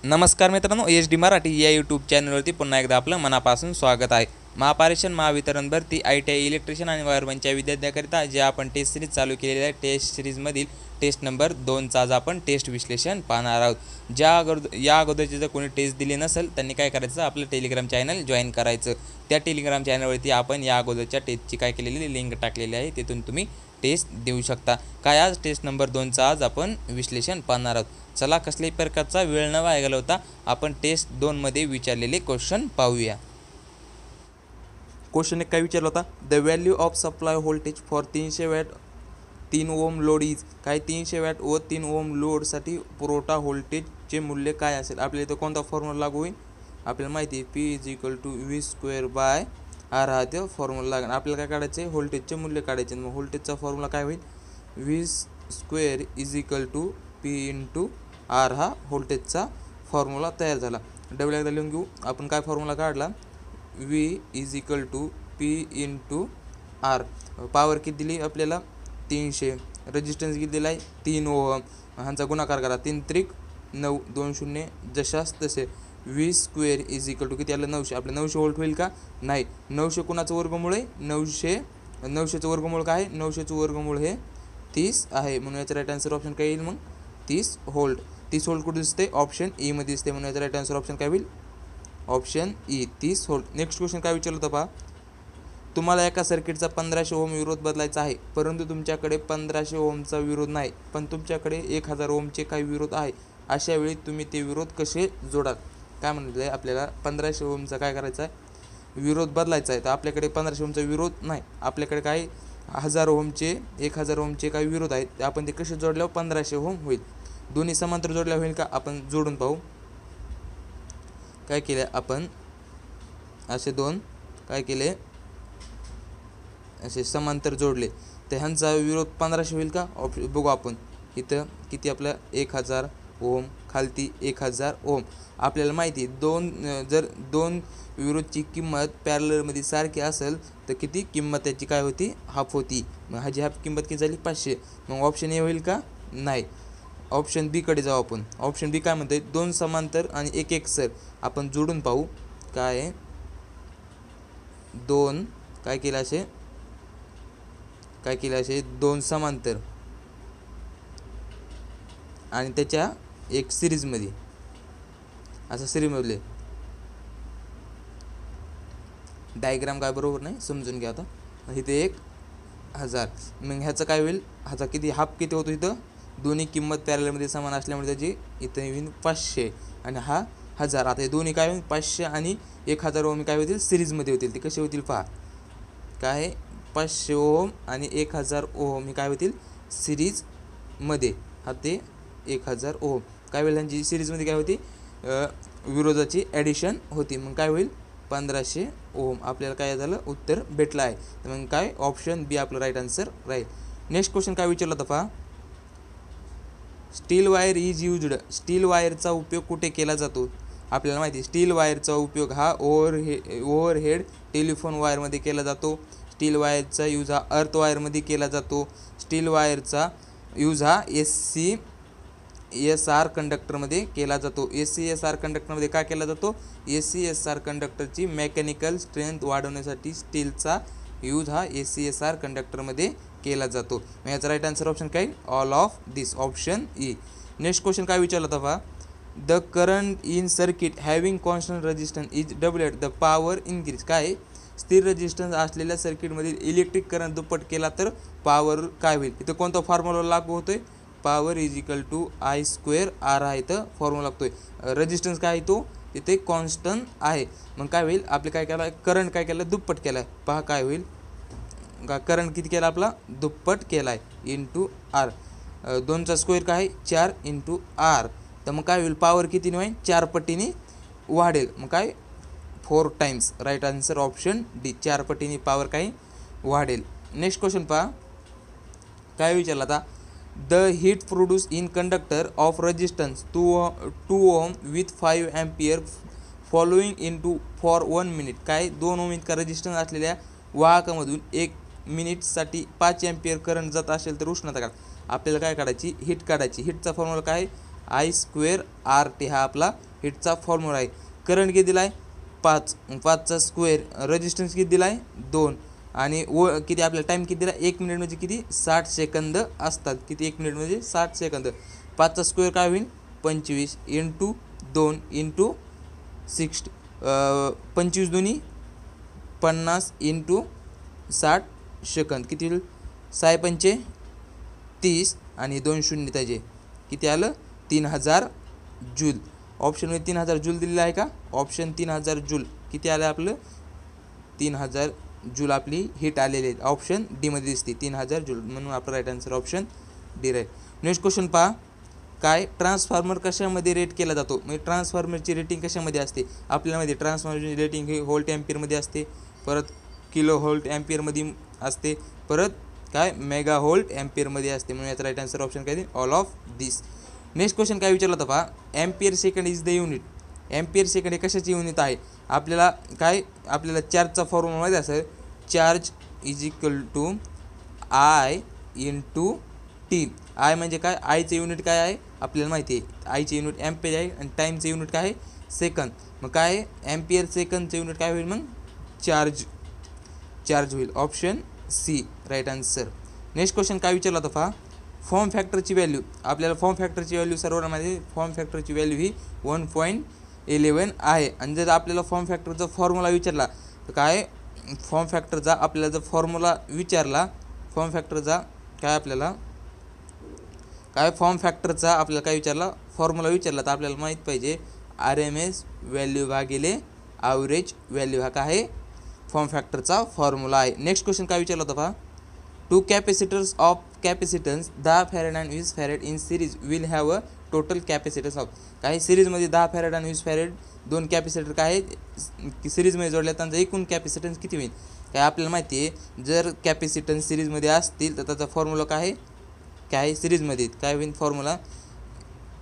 नमस्कार मित्रांनो, H D Marathi या यूट्यूब चॅनलवरती पुन्हा एकदा आपलं मनापासून स्वागत आहे. महापारेषण महावितरण भरती ITI इलेक्ट्रिशियन आणि वायरमनच्या विद्यार्थ्यांकरिता जे आपण टेस्ट सिरीज चालू केलेली आहे, टेस्ट सिरीजमधील टेस्ट नंबर 2चा आज आपण टेस्ट विश्लेषण पाहणार आहोत. या अगोदरची जर कोणी टेस्ट दिली नसेल त्यांनी काय करायचं, आपलं टेलिग्राम चॅनल जॉईन करायचं. त्या टेलिग्राम चॅनलवरती आपण या अगोदरच्या टेस्टची काय केलेली लिंक टाकलेली आहे, तिथून तुम्ही टेस्ट देऊ शकता. काय आज टेस्ट नंबर 2चा आज आपण विश्लेषण पाहणार आहोत. चला, कसल्याही प्रकारचा वेळ न वाया घालवता आपण टेस्ट 2 मध्ये विचारलेले क्वेश्चन पाहूया. क्वेश्चन एक काय विचारला होता, the value of supply voltage for 300 watt 3 ohm load is. काय 300 वॅट व 3 ओम लोडसाठी पुरवठा व्होल्टेजचे मूल्य काय असेल. आपल्याला इथं कोणता फॉर्म्युला लागू होईल, आपल्याला माहिती आहे P=V²/R हा ते फॉर्म्युला लागेल. आपल्याला काय काढायचं आहे, व्होल्टेजचे मूल्य काढायचे. मग व्होल्टेजचा फॉर्म्युला काय होईल, V² P/R हा व्होल्टेजचा फॉर्म्युला तयार झाला. डबल एकदा लिहून घेऊ आपण. काय फॉर्म्युला काढला, V=P/R. पॉवर किती दिली आपल्याला 300, रेजिस्टन्स किती दिला आहे 3 ओहम. ह्यांचा गुणाकार करा, 3 त्रिक 9, 2 शून्य जशास तसे. V² किती आलं 900. आपलं 900 व्होल्ट होईल का, नाही. 900 कुणाचं वर्गमूळ आहे, 900चं वर्गमूळ काय आहे, 900चं वर्गमूळ हे 30 आहे. म्हणून याचा राईट आन्सर ऑप्शन काय येईल मग 30 व्होल्ट. 30 व्होल्ट कुठे दिसते, ऑप्शन ई मध्ये दिसते. म्हणून याचा राईट आन्सर ऑप्शन काय होईल, option E 30 volt. Next question काय विचारलं होतं पहा, तुम्हाला एका सर्किटचा 1500 ओम विरोध बदलायचा आहे, परंतु तुमच्याकडे 1500 ओमचा विरोध नाही, पण तुमच्याकडे 1000 ओमचे काही विरोध आहे. अशा वेळी तुम्ही ते विरोध कसे जोडाल. काय म्हणलं आहे, आपल्याला 1500 ओमचा काय करायचा आहे, विरोध बदलायचा आहे. तर आपल्याकडे 1500 ओमचा विरोध नाही, आपल्याकडे काय 1000 ओमचे काही विरोध आहेत. आपण ते कसे जोडल्यावर 1500 ओम होईल. दोन्ही समांतर जोडल्या होईल का, आपण जोडून पाहू. काय केले आपण, असे दोन काय केले, असे समांतर जोडले, तर ह्यांचा विरोध 1500 होईल का, बघू आपण. इथं किती आपलं 1000 ओम, खालती 1000 ओम. आपल्याला माहिती आहे जर दोन विरोधची किंमत पॅरललमध्ये सारखी असेल तर किती किंमत त्याची काय होती, हाफ होती. मग ह्याची हाफ किंमत किती झाली 500. मग ऑप्शन ए होईल का, नाही. ऑप्शन बी कडे जाऊ आपण. ऑप्शन बी काय म्हणते, 2 समांतर आणि 1 एकसर. आपण जोडून पाहू. काय आहे, 2 काय केलं असे 2 समांतर आणि त्याच्या एक सिरीजमध्ये, असं सिरीजमधले डायग्राम काय बरोबर नाही, समजून घ्या आता. इथे 1000, मग ह्याचं काय होईल, ह्याचा किती हाफ किती होतो, इथं दोन्ही किंमत पॅरललमध्ये समान असल्यामुळे त्याची इथं येईल 500 आणि हा 1000. आता हे दोन्ही काय होईल, 500 आणि 1000 ओम काय होतील, सिरीजमध्ये होतील. ते कसे होतील पहा, काय 500 ओम आणि 1000 ओम हे काय होतील सिरीजमध्ये. हा ते 1000 ओम काय होईल, त्यांची सिरीजमध्ये काय होती, विरोधाची ॲडिशन होती. मग काय होईल 1500 ओम. आपल्याला काय झालं, उत्तर भेटलं आहे. तर मग काय ऑप्शन बी आपलं राईट आन्सर राहील. नेक्स्ट क्वेश्चन काय विचारलं होतं पहा, steel wire is used. Steel वायरचा उपयोग कुठे केला जातो. आपल्याला माहिती आहे स्टील वायरचा उपयोग हा ओव्हरहेड टेलिफोन वायरमध्ये केला जातो. स्टील वायरचा यूज हा अर्थ वायरमध्ये केला जातो. स्टील वायरचा यूज हा SCSR कंडक्टरमध्ये केला जातो. SCSR कंडक्टरमध्ये काय केला जातो, SCSR कंडक्टरची मेकॅनिकल स्ट्रेंथ वाढवण्यासाठी स्टीलचा यूज हा SCSR कंडक्टरमध्ये केला जातो. मग याचा राईट आन्सर ऑप्शन काय, all of this, option E. Next question काय विचारला होता पहा, the current in circuit having constant resistance is doublet the power increase. काय स्थिर रेजिस्टन्स असलेल्या सर्किटमधील इलेक्ट्रिक करंट दुप्पट केला तर पॉवर काय होईल. इथं कोणता फॉर्म्युला लागू होतोय, पॉवर I² R हा इथं फॉर्म्युला लागतोय. रेजिस्टन्स काय आहे तो इथे कॉन्स्टंट आहे. मग काय होईल, आपले काय केलं, करंट काय केलं, दुप्पट केला आहे. पहा काय होईल, करंट किती केला आपला, दुप्पट केला आहे, इंटू R. 2चा स्क्वेअर काय आहे 4 इंटू R. तर मग काय होईल, पॉवर किती होईल, 4 पटीने वाढेल. मग काय 4 times. Right answer option D, 4 पटीने पॉवर काय वाढेल. नेक्स्ट क्वेश्चन पहा, काय विचारला आता, the heat produce in conductor of resistance 2 ohm with 5 ampere following into for 1 minute. काय 2 ओम इतका रेजिस्टन्स असलेल्या वाहकामधून 1 मिनिटसाठी 5 एम्पियर करंट जात असेल तर उष्णता काढ. आपल्याला काय काढायची, हीट काढायची. हीटचा फॉर्म्युला काय I² RT हा आपला हिटचा फॉर्म्युला आहे. करंट किती दिला आहे 5, 5चा स्क्वेअर. रेजिस्टन्स किती दिला आहे 2 आणि किती आपल्याला टाईम किती दिला 1 मिनिट म्हणजे किती 60 सेकंद असतात. किती 1 मिनिट म्हणजे 60 सेकंद. 5चा स्क्वेअर काय होईल 25 इंटू 2 इंटू 60 25 दुनी 50 इंटू 60 सेकंद किती होईल 6 पंचे 30 आणि 2 शून्य त्याचे किती आलं 3000 जूल. ऑप्शनमध्ये 3000 जूल दिलेलं आहे का. ऑप्शन 3000 जूल किती आलं आपलं 3000 जूल आपली हीट आलेली आहे. ऑप्शन डीमध्ये दिसते 3000 जूल म्हणून आपला राईट आन्सर ऑप्शन डी राहील. नेक्स्ट क्वेश्चन पहा काय ट्रान्सफॉर्मर कशामध्ये रेट केला जातो. म्हणजे ट्रान्सफॉर्मरची रेटिंग कशामध्ये असते आपल्यामध्ये. ट्रान्सफॉर्मरची रेटिंग ही व्होल्ट ॲम्पियरमध्ये असते, परत किलो व्होल्ट ॲम्पियरमध्ये असते, परत काय मेगा व्होल्ट ॲम्पियरमध्ये असते. म्हणून याचा राईट आन्सर ऑप्शन काय all of this. Next question काय विचारला होता पहा ampere second is the unit. Ampere second हे कशाची युनिट आहे. आपल्याला चार्जचा फॉर्म्युला माहिती असेल charge is equal to I into T. I म्हणजे काय आयचं युनिट काय आहे आपल्याला माहिती आहे. आयचे युनिट ॲम्पियर आहे आणि टाईमचं युनिट काय आहे सेकंद. मग काय ॲम्पियर सेकंदचं युनिट काय होईल मग चार्ज होईल. Option C right answer. Next question काय विचारला होता पहा फॉर्म फॅक्टरची व्हॅल्यू. आपल्याला फॉर्म फॅक्टरची व्हॅल्यू सर्वांमध्ये फॉर्म फॅक्टरची व्हॅल्यू ही 1.11 आहे. आणि जर आपल्याला फॉर्म फॅक्टरचा फॉर्म्युला विचारला तर काय फॉर्म फॅक्टरचा आपल्याला जर फॉर्म्युला विचारला फॉर्म फॅक्टरचा काय विचारला फॉर्म्युला विचारला तर आपल्याला माहीत पाहिजे RMS व्हॅल्यू भागिले ॲव्हरेज व्हॅल्यू हा काय आहे फॉर्म फॅक्टरचा फॉर्म्युला आहे. नेक्स्ट क्वेश्चन काय विचारला होता पहा two capacitors of capacitance 10 farad आणि 20 farad in series will have a total capacitance of. काही सिरीजमध्ये 10 फॅरेड आणि 20 फॅरेड दोन कॅपॅसिटर काय आहेत सिरीजमध्ये जोडल्या त्यांचा एकूण कॅपॅसिटन्स किती होईल. काय आपल्याला माहिती आहे जर कॅपॅसिटन्स सिरीजमध्ये असतील तर त्याचा फॉर्म्युला काय आहे सिरीजमध्ये काय होईल formula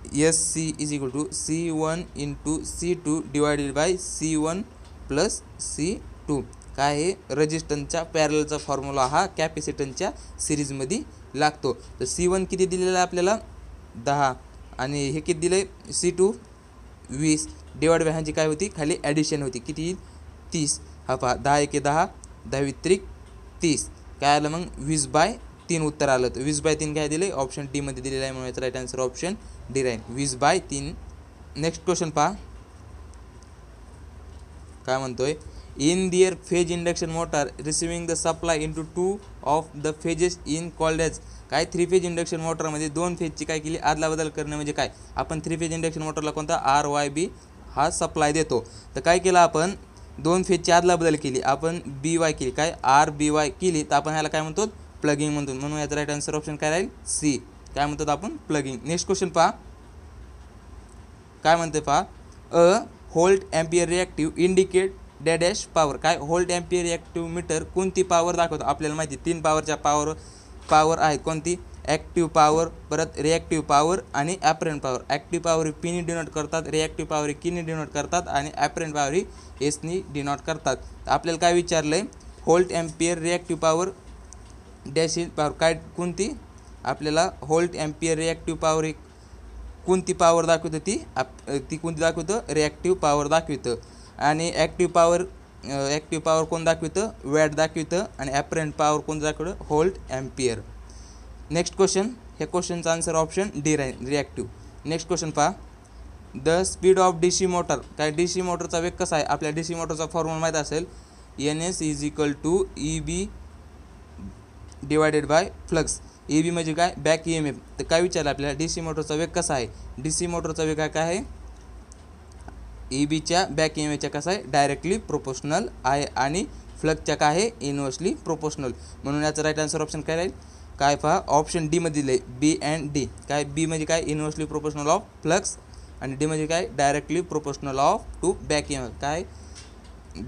SC is equal to C1 into C2 divided by C1 plus C2. काय आहे रेजिस्टन्सच्या पॅरलचा फॉर्म्युला हा कॅपॅसिटन्सच्या सिरीजमध्ये लागतो. तर C1 किती दिलेला आहे आपल्याला 10 आणि हे किती दिलं आहे C2 20 डिवाइड बाय ह्याची काय होती खाली ॲडिशन होती किती 30. हा पहा 10 एके 10 10 व्यतिरिक्त 30 काय आलं मग 20/3 उत्तर आलं. तर 20/3 काय दिलं ऑप्शन डीमध्ये दिलेलं आहे म्हणून याचा राईट आन्सर ऑप्शन डी राहील 20/3. नेक्स्ट क्वेश्चन पहा काय म्हणतोय in their phase induction motor receiving the supply into 2 of the phases in called as. काय 3 फेज इंडक्शन मोटरमध्ये 2 फेजची काय केली आदलाबदल करणे म्हणजे काय आपण 3 फेज इंडक्शन मोटरला कोणता RYB हा सप्लाय देतो. तर काय केलं आपण 2 फेजची आदलाबदल केली आपण BY केली काय RBY केली तर आपण ह्याला काय म्हणतो प्लगिंग म्हणतो. म्हणून याचा राईट आन्सर ऑप्शन काय राहील सी काय म्हणतात आपण प्लगिंग. नेक्स्ट क्वेश्चन पहा काय म्हणते पहा a volt ampere reactive indicate dash power. काय व्होल्ट ॲम्पियर रिॲक्टिव्ह मीटर कोणती पॉवर दाखवतो आपल्याला माहिती 3 पॉवरच्या पॉवर आहेत कोणती ॲक्टिव्ह पॉवर परत रिॲक्टिव्ह पॉवर आणि ॲपरंट पॉवर. ॲक्टिव्ह पॉवर ही पीने डिनोट करतात रिॲक्टिव्ह पॉवर ही किने डिनोट करतात आणि ॲपरंट पॉवर ही एसनी डिनोट करतात. आपल्याला काय विचारलं आहे volt ampere reactive power dash power काय कोणती आपल्याला व्होल्ट ॲम्पियर रिॲक्टिव्ह पॉवर ही कोणती पॉवर दाखवतं ती कोणती दाखवतं रिॲक्टिव्ह पॉवर दाखवतं. आणि ॲक्टिव्ह पॉवर कोण दाखवतं वॅट दाखवतं आणि ॲपरंट पॉवर कोण दाखवतं व्होल्ट ॲम्पियर. नेक्स्ट क्वेश्चन ह्या क्वेश्चनचा आन्सर ऑप्शन डी राहील रिॲक्टिव्ह. नेक्स्ट क्वेश्चन पहा the speed of DC motor. काय DC मोटरचा वेग कसा आहे आपल्या DC मोटरचा फॉर्म्युला माहीत असेल NS is equal to EB divided by flux. EB म्हणजे काय बॅक EMF. तर काय विचारलं आपल्याला DC मोटरचा वेग कसा आहे DC मोटरचा वेग काय आहे EBच्या बॅक EMFच्या कसा आहे डायरेक्टली प्रोपोर्शनल आहे आणि फ्लक्सच्या काय आहे इनव्हर्सली प्रोपोर्शनल. म्हणून याचा राईट आन्सर ऑप्शन काय राहील काय पहा ऑप्शन डी मध्ये दिले B and D. काय B म्हणजे काय इनव्हर्सली प्रोपोर्शनल ऑफ फ्लक्स आणि D म्हणजे काय directly proportional of to back EMF. काय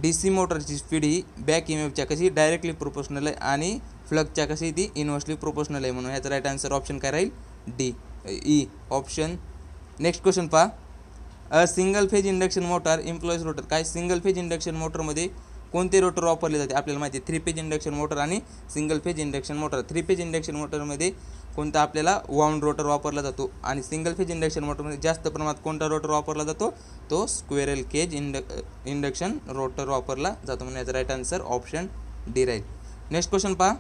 DC मोटरची स्पीड ही बॅक EMFच्या कशी डायरेक्टली प्रोपोर्शनल आहे आणि फ्लक्सच्या कशी ती इनव्हर्सली प्रोपोर्शनल आहे. म्हणून याचा राईट आन्सर ऑप्शन काय राहील D ऑप्शन. नेक्स्ट क्वेश्चन पहा a single phase induction motor employees rotor. काय सिंगल फेज इंडक्शन मोटरमध्ये कोणते रोटर वापरले जाते आपल्याला माहिती आहे 3 फेज इंडक्शन मोटर आणि single phase induction motor. 3 phase induction मोटरमध्ये कोणता आपल्याला वाऊंड रोटर वापरला जातो आणि सिंगल फेज इंडक्शन मोटरमध्ये जास्त प्रमाणात कोणता रोटर वापरला जातो तो स्क्वेरल केज इंडक्शन रोटर वापरला जातो म्हणून याचा राईट आन्सर ऑप्शन डी राहील. नेक्स्ट क्वेश्चन पहा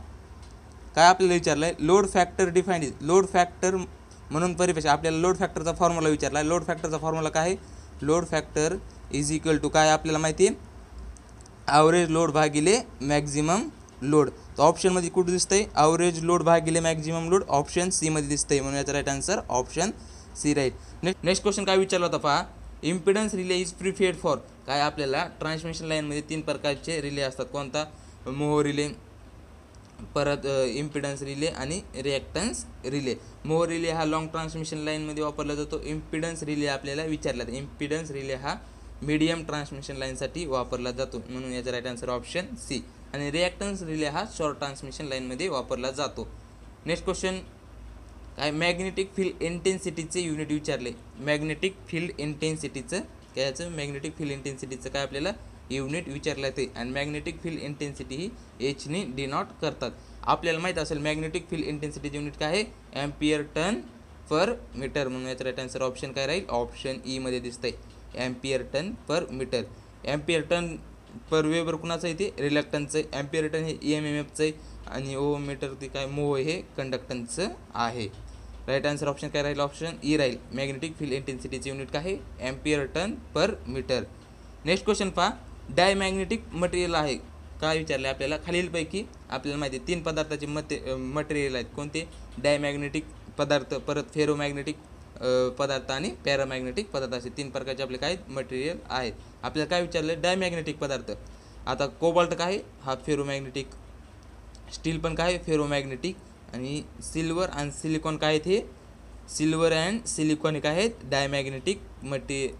काय आपल्याला विचारलं आहे load factor define is load factor म्हणून परिभाषा आपल्याला लोड फॅक्टरचा फॉर्म्युला विचारला आहे. लोड फॅक्टरचा फॉर्म्युला काय आहे load factor is equal to काय आपल्याला माहिती आहे ॲव्हरेज लोड भागिले मॅक्झिमम लोड. तर ऑप्शनमध्ये कुठं दिसतंय ॲव्हरेज लोड भागिले मॅक्झिमम लोड ऑप्शन सी मध्ये दिसतंय म्हणून याचा right answer option C right. Next question काय विचारला होता पहा impedance relay is preferred for काय आपल्याला ट्रान्समिशन लाईनमध्ये 3 प्रकारचे रिले असतात कोणता मोह रिले परत इम्पिडन्स रिले आणि रिॲक्टन्स रिले. मोह रिले हा लॉंग ट्रान्समिशन लाईनमध्ये वापरला जातो. इम्पिडन्स रिले आपल्याला विचारला तर इम्पिडन्स रिले हा मीडियम ट्रान्समिशन लाईनसाठी वापरला जातो म्हणून याचा राईट आन्सर ऑप्शन सी आणि रिॲक्टन्स रिले हा शॉर्ट ट्रान्समिशन लाईनमध्ये वापरला जातो. नेक्स्ट क्वेश्चन काय मॅग्नेटिक फील्ड इंटेन्सिटीचे युनिट विचारले. मॅग्नेटिक फील्ड इंटेन्सिटीचं काय याचं मॅग्नेटिक फील्ड इंटेन्सिटीचं काय आपल्याला युनिट विचारलं ते आणि मॅग्नेटिक फील्ड इंटेन्सिटी ही एचने डिनॉट करतात. आपल्याला माहीत असेल मॅग्नेटिक फील्ड इंटेन्सिटीचे युनिट काय आहे ॲम्पियर टन पर मीटर म्हणून याचा राईट आन्सर ऑप्शन काय राहील ऑप्शन ई मध्ये दिसतंय ॲम्पियर टन पर मीटर. ॲम्पियर टन पर वेबर कुणाचं आहे ते रिलक्टन्सचं आहे. ॲम्पियर टन हे EMMFचं आहे आणि ओम मीटर ते काय मोह हे कंडक्टन्सचं आहे. राईट आन्सर ऑप्शन काय राहील ऑप्शन ई राहील मॅग्नेटिक फील्ड इंटेन्सिटीचे युनिट काय आहे ॲम्पियर टन पर मीटर. नेक्स्ट क्वेश्चन पहा डायमॅग्नेटिक मटेरियल आहे काय विचारले आपल्याला खालीलपैकी आपल्याला माहिती आहे 3 पदार्थाचे मटेरियल आहेत कोणते डायमॅग्नेटिक पदार्थ परत फेरोमॅग्नेटिक पदार्थ आणि पॅरामॅग्नेटिक पदार्थ असे 3 प्रकारचे आपले काय मटेरियल आहेत. आपल्याला काय विचारलं डायमॅग्नेटिक पदार्थ आता कोबाल्ट काय हा फेरोमॅग्नेटिक स्टील पण काय फेरोमॅग्नेटिक आणि सिल्वर आणि सिलिकॉन काय आहेत हे सिल्वर अँड सिलिकॉन काय आहेत डायमॅग्नेटिक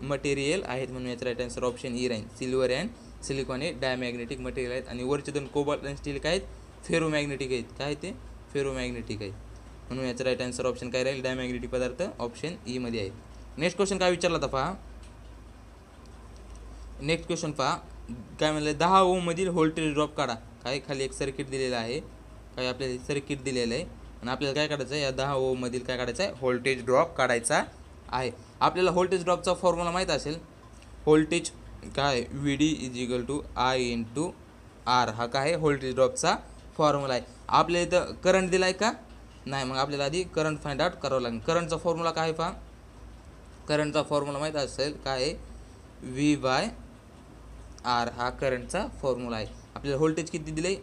मटेरियल आहेत म्हणून याचा राईट आन्सर ऑप्शन ई राहील सिल्वर अँड सिलिकॉन हे डायमॅग्नेटिक मटेरियल आहेत आणि वरचे 2 कोबाल्ट आणि स्टील काय आहेत फेरोमॅग्नेटिक आहेत काय ते फेरोमॅग्नेटिक आहेत म्हणून याचा राईट आन्सर ऑप्शन काय राहील डायमॅग्नेटिक पदार्थ ऑप्शन ई मध्ये आहे. नेक्स्ट क्वेश्चन काय विचारला होता पहा नेक्स्ट क्वेश्चन पहा काय म्हणलं 10 ओम मधील व्होल्टेज ड्रॉप काढा. काय खाली एक सर्किट दिलेलं आहे काय आपल्याला सर्किट दिलेलं आहे आणि आपल्याला काय काढायचं आहे या 10 ओम मधील काय काढायचं आहे व्होल्टेज ड्रॉप काढायचा आहे. आपल्याला व्होल्टेज ड्रॉपचा फॉर्म्युला माहीत असेल व्होल्टेज काय VD is equal to I into R हा काय आहे व्होल्टेज ड्रॉपचा फॉर्म्युला आहे. आपल्याला इथं करंट दिला आहे का नाही मग आपल्याला आधी करंट फाइंड आउट करावं लागेल. करंटचा फॉर्म्युला काय आहे पहा करंटचा फॉर्म्युला माहीत असेल काय आहे V/R हा करंटचा फॉर्म्युला आहे. आपल्याला व्होल्टेज किती दिले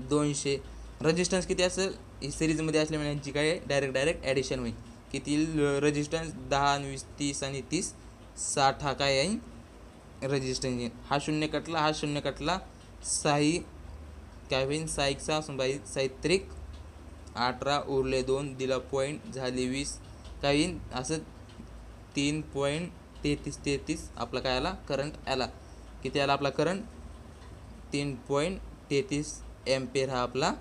200 रेजिस्टन्स किती असेल ही सिरीजमध्ये असल्यामुळे यांची काय डायरेक्ट ॲडिशन होईल किती रेजिस्टन्स 10 20 30 आणि 30 60 हा काय आहे रेजिस्टन्स हा 0 कटला हा 0 कटला 6 काय होईल 6 6 बाई 6 18 उरले 2 दिला पॉईंट झाली 20 काय होईल असं 3.33 आपला काय आला करंट आला किती आला आपला करंट 3.33 एम्पियर हा आपला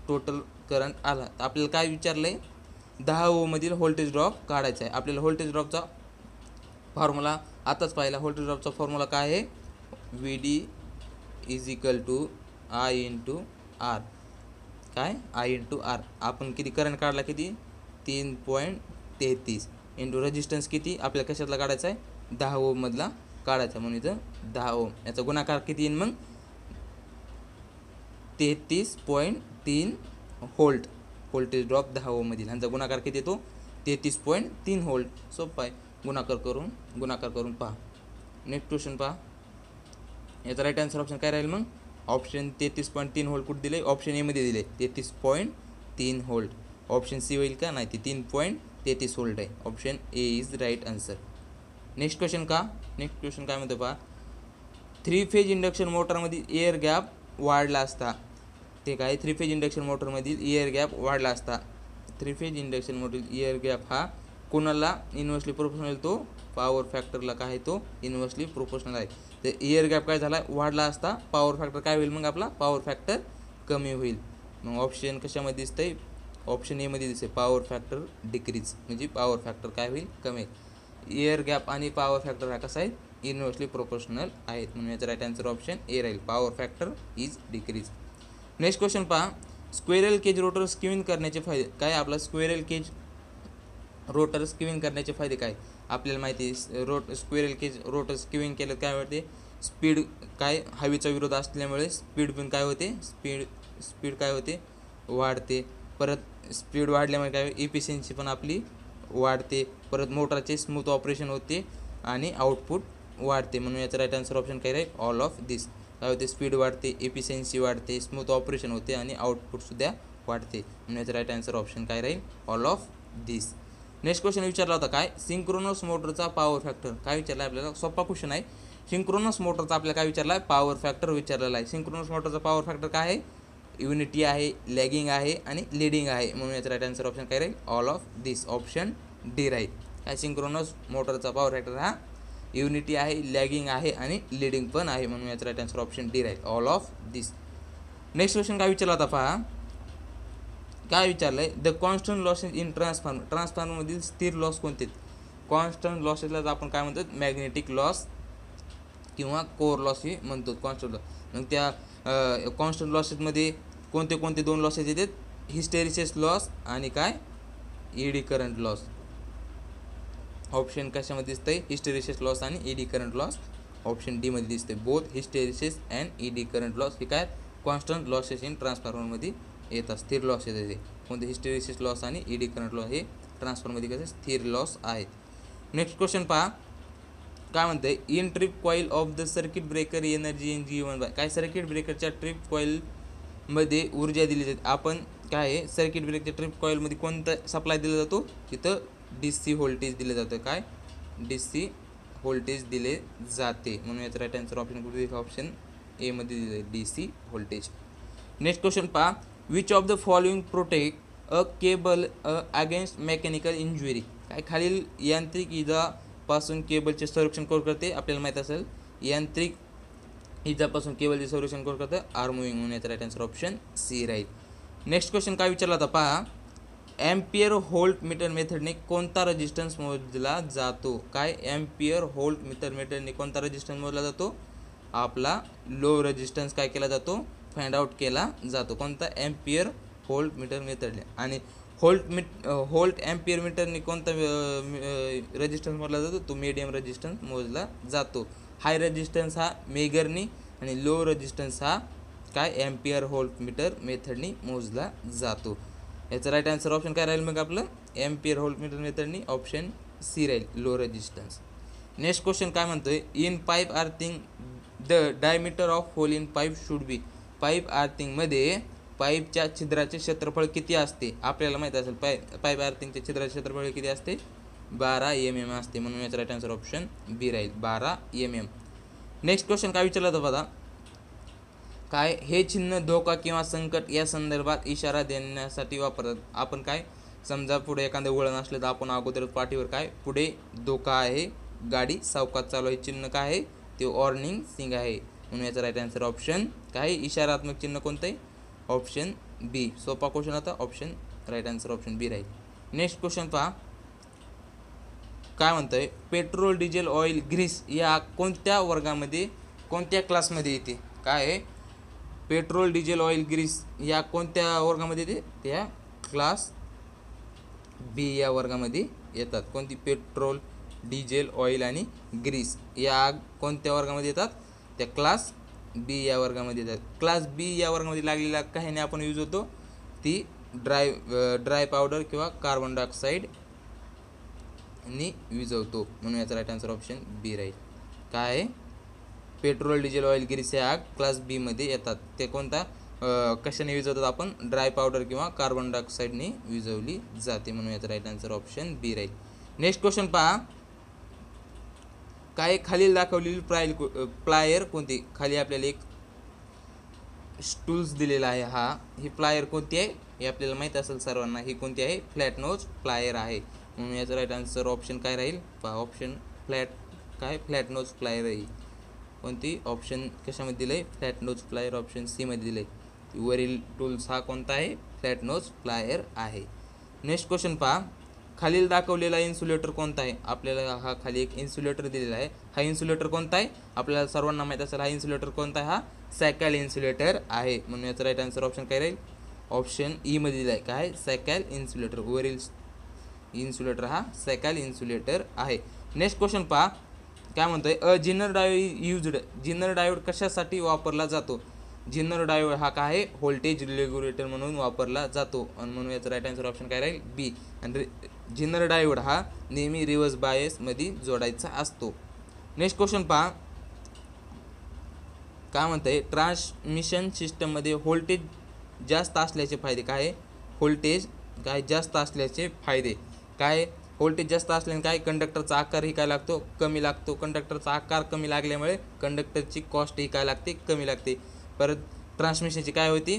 टोटल करंट आला. आपल्याला काय विचारलं आहे 10 ओम मधील व्होल्टेज ड्रॉप काढायचा आहे. आपल्याला व्होल्टेज ड्रॉपचा फॉर्म्युला आताच पाहिला व्होल्टेज ड्रॉपचा फॉर्म्युला काय आहे VD is equal to I into R काय I इंटू R आपण किती करंट काढला किती 3.33 इंटू रेजिस्टन्स किती आपल्याला कशातला काढायचा आहे 10 ओम मधला काढायचा म्हणून इथं 10 ओम याचा गुणाकार किती येईल मग 33.3 व्होल्ट व्होल्टेज ड्रॉप 10 ओम मधील ह्यांचा गुणाकार किती येतो 33.3 व्होल्ट. सोपं आहे गुणाकार करून पहा. नेक्स्ट क्वेश्चन पहा याचा राईट आन्सर ऑप्शन काय राहील मग ऑप्शन 33.3 व्होल्ट कुठे दिले ऑप्शन ए मध्ये दिले 33.3 व्होल्ट. ऑप्शन सी होईल का नाही ते 3.33 व्होल्ट आहे option A is right answer. Next question काय म्हणतो पहा 3 फेज इंडक्शन मोटरमध्ये एअर गॅप वाढला असता ते काय 3 फेज इंडक्शन मोटरमधील एअर गॅप वाढला असता 3 phase induction motor air gap हा कोणाला इन्व्हर्सली प्रोपोर्शनल तो पॉवर फॅक्टरला काय तो इन्व्हर्सली प्रोपोर्शनल आहे. तर एअर गॅप काय झाला वाढला असता पॉवर फॅक्टर काय होईल मग आपला पॉवर फॅक्टर कमी होईल. मग ऑप्शन कशामध्ये दिसतंय ऑप्शन ए मध्ये दिसते पॉवर फॅक्टर डिक्रीज म्हणजे पॉवर फॅक्टर काय होईल कमी होईल. एअर गॅप आणि पॉवर फॅक्टर हा कसा आहे इन्व्हर्सली प्रोपोर्शनल आहेत म्हणून याचा राईट आन्सर ऑप्शन ए राहील power factor is decrease. Next question पहा स्क्वेरल केज रोटर स्क्विन करण्याचे फायदे काय? आपला स्क्वेरल केज रोटर स्क्विन करण्याचे फायदे काय? आपल्याला माहिती आहे स्क्वेरल केज रोटर स्क्विन केलं काय होते? स्पीड काय हवेचा विरोध असल्यामुळे स्पीड पण काय होते? स्पीड काय होते? वाढते. परत स्पीड वाढल्यामुळे काय इफिशियन्सी पण आपली वाढते. परत मोटरचे स्मूथ ऑपरेशन होते आणि आउटपुट वाढते. म्हणून याचा राईट आन्सर ऑप्शन काय राहील? ऑल ऑफ दिस. काय होते? स्पीड वाढते, इफिशियन्सी वाढते, स्मूथ ऑपरेशन होते आणि आउटपुटसुद्धा वाढते. म्हणून याचा राईट आन्सर ऑप्शन काय राहील? All of this. Next question विचारला होता काय? सिंक्रोनस मोटरचा पॉवर फॅक्टर काय विचारला आपल्याला? सोपा क्वेश्चन आहे. सिंक्रोनस मोटरचा आपल्याला काय विचारला आहे? पॉवर फॅक्टर विचारलेला आहे. सिंक्रोनस मोटरचा पॉवर फॅक्टर काय आहे? युनिटी आहे, लॅगिंग आहे आणि लीडिंग आहे. म्हणून याचा राईट आन्सर ऑप्शन काय राहील? All of this. Option D राहील. काय सिंक्रोनस मोटरचा पॉवर फॅक्टर हा युनिटी आहे, लॅगिंग आहे आणि लीडिंग पण आहे. म्हणून याचा राईट आन्सर ऑप्शन डी राहील. All of this. Next question काय विचारला होता पहा. काय विचारलंय? द कॉन्स्टंट लॉसेस इन ट्रान्सफॉर्मरमधील स्थिर लॉस कोणते? कॉन्स्टंट लॉसेसला आपण काय म्हणतो? मॅग्नेटिक लॉस किंवा कोर लॉस हे म्हणतो कॉन्स्टंट लॉस. मग त्या कॉन्स्टंट लॉसेसमध्ये कोणते कोणते दोन लॉसेस येतात? हिस्टेरिसिस लॉस आणि काय ईडी करंट लॉस. ऑप्शन कशामध्ये दिसतंय? हिस्टेरिसिस लॉस आणि eddy current loss. Option D मध्ये दिसते. Both hysteresis and eddy current loss हे काय कॉन्स्टंट लॉसेस इन ट्रान्सफॉर्मरमध्ये येतात. स्थिर लॉस येतात ते कोणते? हिस्टेरिसिस लॉस आणि ईडी करंट लॉस हे ट्रान्सफॉर्मरमध्ये कसे स्थिर लॉस आहेत. नेक्स्ट क्वेश्चन पहा. काय म्हणतंय? In trip coil of the circuit breaker energy in given by. काय सर्किट ब्रेकरच्या ट्रिप कॉईलमध्ये ऊर्जा दिली जाते. आपण काय आहे सर्किट ब्रेकरच्या ट्रिप कॉईलमध्ये कोणतं सप्लाय दिला जातो? तिथं DC व्होल्टेज दिलं जातं. काय DC व्होल्टेज दिले जाते. म्हणून याचं राईट आन्सर ऑप्शन कुठे? ऑप्शन ए मध्ये दिले DC व्होल्टेज. नेक्स्ट क्वेश्चन पहा. Which of the following protect a cable against mechanical injury. काय खालील यांत्रिक इजापासून केबलचे संरक्षण कोण करते? आपल्याला माहीत असेल यांत्रिक इजापासून केबलचे संरक्षण कोण करतं? आर्मोविंग. म्हणून याचा राईट आन्सर ऑप्शन सी राहील. नेक्स्ट क्वेश्चन काय विचारला होता पहा. एम्पियर व्होल्ट मीटर मेथडने कोणता रेजिस्टन्स मोजला जातो? काय एम्पियर व्होल्ट मीटर मेथडने कोणता रेजिस्टन्स मोजला जातो? आपला लो रेजिस्टन्स काय केला जातो? फाइंड आउट केला जातो. कोणता? एम्पियर व्होल्ट मीटर मेथडने. आणि व्होल्ट एम्पियर मीटरने कोणता रेजिस्टन्स मोजला जातो? तो मीडियम रेजिस्टन्स मोजला जातो. हाय रेजिस्टन्स हा मेगरनी आणि लो रेजिस्टन्स हा काय एम्पियर व्होल्ट मीटर मेथडनी मोजला जातो. याचं राईट आन्सर ऑप्शन काय राहील मग आपलं? एम्पियर व्होल्ट मीटर मेथडनी. ऑप्शन सी राहील लो रेजिस्टन्स. नेक्स्ट क्वेश्चन काय म्हणतोय? In pipe earthing the diameter of hole in pipe should be. Pipe आर्थिंगमध्ये पाईपच्या छिद्राचे क्षेत्रफळ किती असते? आपल्याला माहीत असेल पाईप आर्थिंगच्या छिद्राचे क्षेत्रफळ किती असते? 12 mm असते. म्हणून याचा राईट आन्सर ऑप्शन बी राहील 12 mm. नेक्स्ट क्वेश्चन काय विचारला होता बघा. काय हे चिन्ह धोका किंवा संकट या संदर्भात इशारा देण्यासाठी वापरतात. आपण काय समजा पुढे एखादं वळण असलं तर आपण अगोदर पाठीवर काय पुढे धोका आहे, गाडी सावकाश चालू आहे चिन्ह काय आहे? ते वॉर्निंग सिंग आहे. म्हणून याचा राईट आन्सर ऑप्शन काय इशारात्मक चिन्ह कोणतं आहे? ऑप्शन बी. सोपा क्वेश्चन होता. ऑप्शन राईट आन्सर ऑप्शन बी राहील. नेक्स्ट क्वेश्चन पहा. काय म्हणतंय? पेट्रोल, डिझेल, ऑइल, ग्रीस या कोणत्या वर्गामध्ये कोणत्या क्लासमध्ये येते? काय आहे? पेट्रोल, डिझेल, ऑइल, ग्रीस या कोणत्या वर्गामध्ये येते? त्या क्लास बी या वर्गामध्ये येतात. कोणती? पेट्रोल, डिझेल, ऑइल आणि ग्रीस या कोणत्या वर्गामध्ये येतात? त्या क्लास बी या वर्गामध्ये येतात. क्लास बी या वर्गामध्ये लागलेल्या काहीने आपण यूज होतो ती ड्राय पावडर किंवा कार्बन डायऑक्साईड नी विजवतो. म्हणून याचा राईट आन्सर ऑप्शन बी राहील. काय आहे? पेट्रोल, डिझेल, ऑइल, ग्रीस या क्लास बी मध्ये येतात. ते कोणता कशाने विजवतात? आपण ड्राय पावडर किंवा कार्बन डायऑक्साईडने विजवली जाते. म्हणून याचा राईट आन्सर ऑप्शन बी राहील. नेक्स्ट क्वेश्चन पहा. काय खालील दाखवलेली प्लायर कोणती? खाली आपल्याला एक स्टूल्स दिलेला आहे. ही प्लायर कोणती आहे हे आपल्याला माहीत असेल सर्वांना. ही कोणती आहे? फ्लॅट नोज प्लायर आहे. म्हणून याचा राईट आन्सर ऑप्शन काय राहील? पहा ऑप्शन फ्लॅट नोज प्लायर आहे. कोणती? ऑप्शन कशामध्ये दिलं आहे? Flat nose plier option C मध्ये दिलं आहे. वरील टूल्स हा कोणता आहे? फ्लॅट नोज प्लायर आहे. नेक्स्ट क्वेश्चन पहा. खालील दाखवलेला इन्सुलेटर कोणता आहे? आपल्याला हा खाली एक इन्सुलेटर दिलेला आहे. हा इन्सुलेटर कोणता आहे? आपल्याला सर्वांना माहीत असेल हा इन्सुलेटर कोणता आहे? हा सायकल इन्सुलेटर आहे. म्हणून याचा राईट आन्सर ऑप्शन काय राहील? ऑप्शन ई मध्ये दिला आहे. काय सॅकॅल इन्सुलेटर, वरील इन्सुलेटर हा सॅकॅल इन्सुलेटर आहे. नेक्स्ट क्वेश्चन पहा काय म्हणतोय, a zener diode used, zener diode कशासाठी वापरला जातो. जिनर डायोड हा काय आहे, व्होल्टेज रेग्युलेटर म्हणून वापरला जातो आणि म्हणून याचा राईट आन्सर ऑप्शन काय राहील बी. आणि जिनर डायोड हा नेहमी रिव्हर्स बायस मध्ये जोडायचा असतो. नेक्स्ट क्वेश्चन पहा काय म्हणतंय, ट्रान्समिशन सिस्टममध्ये व्होल्टेज जास्त असल्याचे फायदे. काय व्होल्टेज काय जास्त असल्याचे फायदे. काय व्होल्टेज जास्त असल्याने काय कंडक्टरचा आकारही काय लागतो, कमी लागतो. कंडक्टरचा आकार कमी लागल्यामुळे कंडक्टरची कॉस्ट ही काय लागते, कमी लागते. परत ट्रान्समिशनची काय होती,